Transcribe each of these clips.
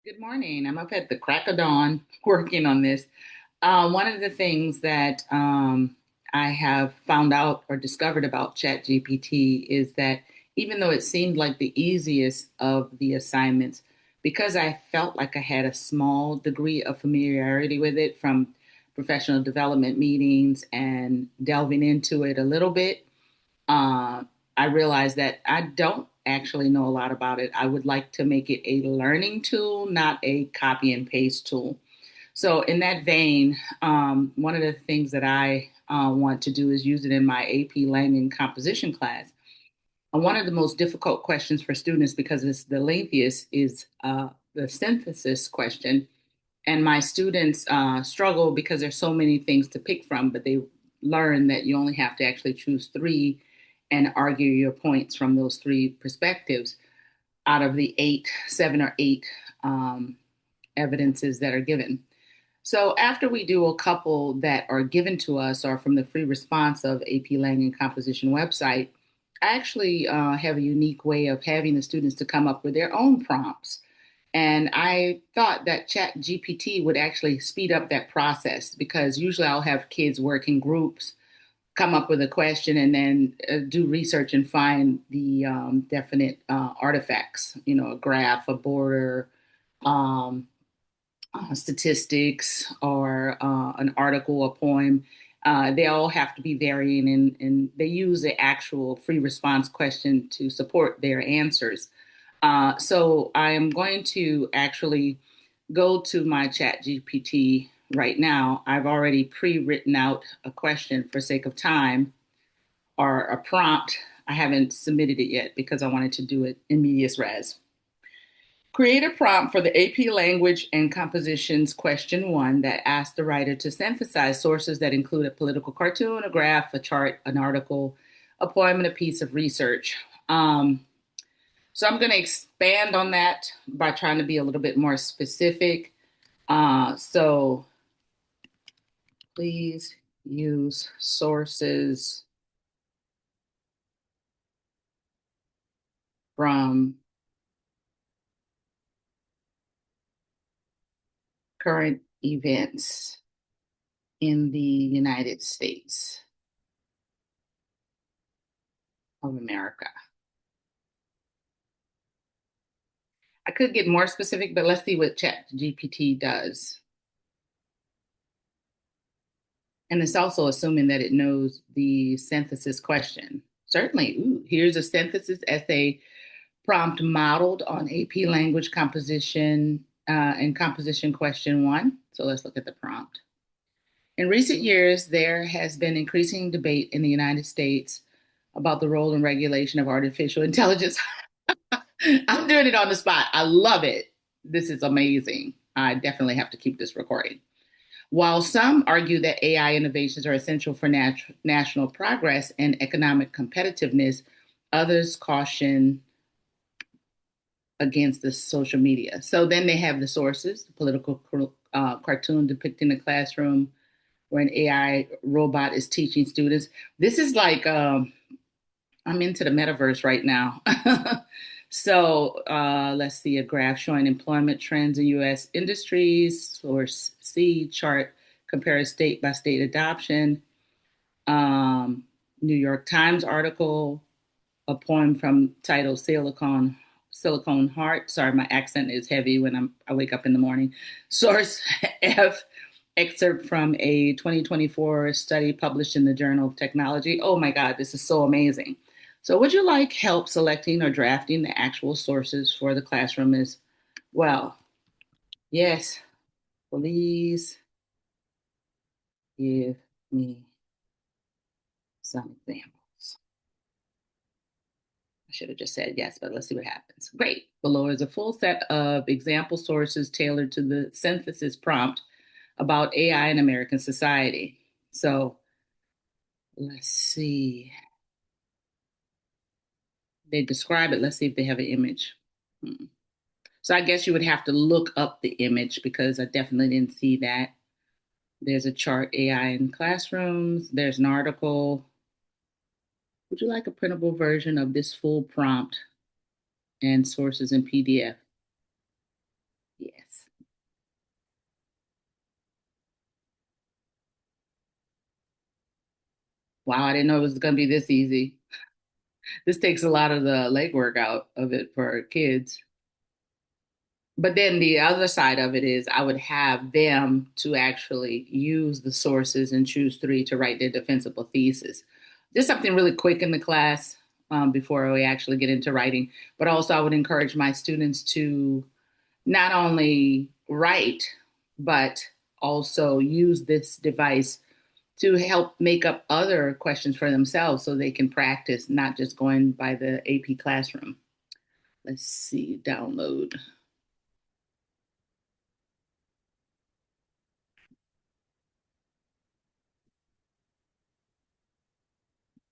Good morning. I'm up at the crack of dawn working on this. One of the things that I have found out or discovered about ChatGPT is that even though it seemed like the easiest of the assignments, because I felt like I had a small degree of familiarity with it from professional development meetings and delving into it a little bit, uh, I realized that I don't actually know a lot about it. I would like to make it a learning tool, not a copy and paste tool. So, in that vein, one of the things that I want to do is use it in my AP Lang and composition class. And one of the most difficult questions for students, because it's the lengthiest, is the synthesis question. And my students struggle because there's so many things to pick from, but they learn that you only have to actually choose three and argue your points from those three perspectives out of the eight, seven or eight um, evidences that are given. So after we do a couple that are given to us or from the free response of AP Lang and Composition website, I actually have a unique way of having the students to come up with their own prompts. And I thought that Chat GPT would actually speed up that process because usually I'll have kids work in groups, come up with a question, and then do research and find the definite artifacts, a graph, a border, um, statistics, or an article, a poem. They all have to be varying, and they use the actual free response question to support their answers. So I am going to actually go to my chat GPT right now. I've already pre-written out a question for sake of time or a prompt. I haven't submitted it yet because I wanted to do it in medias res. Create a prompt for the AP Language and Compositions question one that asks the writer to synthesize sources that include a political cartoon, a graph, a chart, an article, a poem, and a piece of research. So I'm going to expand on that by trying to be a little bit more specific. So please use sources from current events in the United States of America. I could get more specific, but let's see what ChatGPT does. And it's also assuming that it knows the synthesis question. Certainly, here's a synthesis essay prompt modeled on AP language composition and composition question one. So let's look at the prompt. In recent years, there has been increasing debate in the United States about the role and regulation of artificial intelligence. I'm doing it on the spot. I love it. This is amazing. I definitely have to keep this recording. While some argue that AI innovations are essential for national progress and economic competitiveness, others caution against the social media. So then they have the sources, the political cartoon depicting a classroom where an AI robot is teaching students. This is like, I'm into the metaverse right now. So let's see a graph showing employment trends in U.S. industries. Source C chart compares state by state adoption. New York Times article, a poem from titled Silicone Heart. Sorry, my accent is heavy when I wake up in the morning. Source F, excerpt from a 2024 study published in the Journal of Technology. Oh my God, this is so amazing. So would you like help selecting or drafting the actual sources for the classroom as well? Yes, please give me some examples. I should have just said yes, but let's see what happens. Great. Below is a full set of example sources tailored to the synthesis prompt about AI in American society. So let's see. They describe it. Let's see if they have an image. So I guess you would have to look up the image because I definitely didn't see that. There's a chart AI in classrooms. There's an article. Would you like a printable version of this full prompt and sources in PDF? Yes. Wow, I didn't know it was going to be this easy. This takes a lot of the legwork out of it for kids. But then the other side of it is I would have them to actually use the sources and choose three to write their defensible thesis. Just something really quick in the class before we actually get into writing. But also, I would encourage my students to not only write, but also use this device to help make up other questions for themselves so they can practice, not just going by the AP classroom. Let's see, download.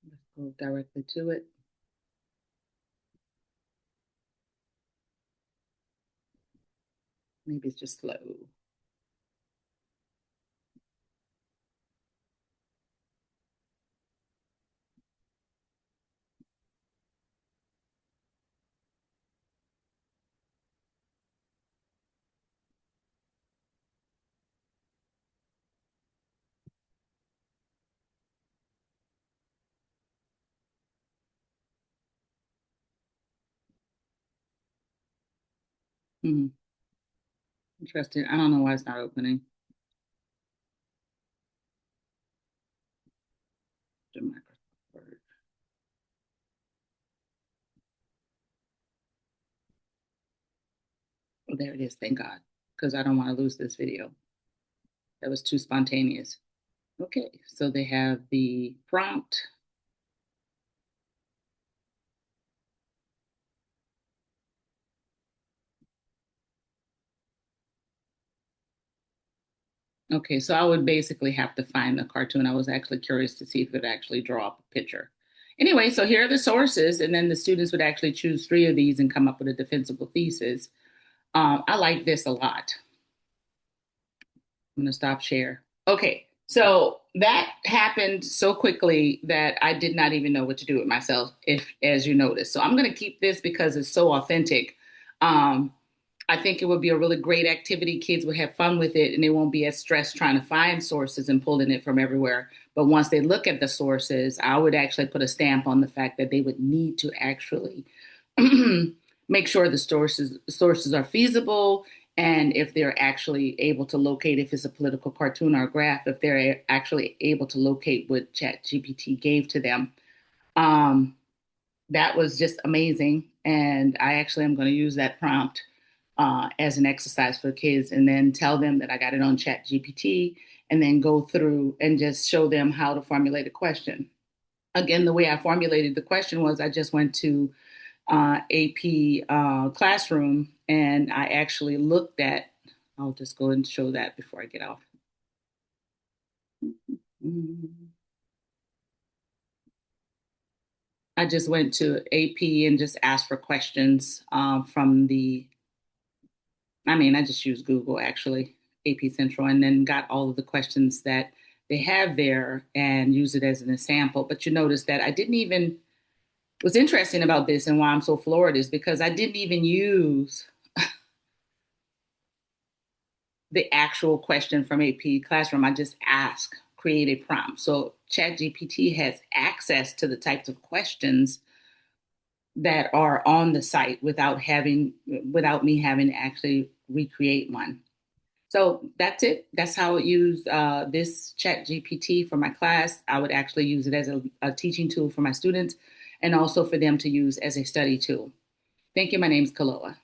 Let's go directly to it. Maybe it's just slow. Hmm. Interesting. I don't know why it's not opening. The Microsoft Word. Oh, there it is. Thank God. Because I don't want to lose this video. That was too spontaneous. Okay, so they have the prompt. Okay, so I would basically have to find the cartoon. I was actually curious to see if it would actually draw up a picture. Anyway, so here are the sources, and then the students would actually choose three of these and come up with a defensible thesis. I like this a lot. I'm going to stop share. Okay, so that happened so quickly that I did not even know what to do with myself, if as you noticed. So I'm going to keep this because it's so authentic. Um, I think it would be a really great activity. Kids would have fun with it and they won't be as stressed trying to find sources and pulling it from everywhere. But once they look at the sources, I would actually put a stamp on the fact that they would need to actually make sure the sources are feasible, and if they're actually able to locate, if it's a political cartoon or a graph, if they're actually able to locate what ChatGPT gave to them. Um, that was just amazing. And I actually am going to use that prompt as an exercise for kids and then tell them that I got it on ChatGPT and then go through and just show them how to formulate a question. Again, the way I formulated the question was I just went to AP classroom and I actually looked at, I'll just go and show that before I get off. I just went to AP and just asked for questions from I just used Google actually, AP Central, and then got all of the questions that they have there and use it as an example. But you notice that I didn't even, what's interesting about this and why I'm so floored is because I didn't even use the actual question from AP Classroom. I just asked, create a prompt. So ChatGPT has access to the types of questions that are on the site without me having to actually recreate one. So that's it. That's how I use this Chat GPT for my class. I would actually use it as a teaching tool for my students and also for them to use as a study tool. Thank you. My name is Kaloa.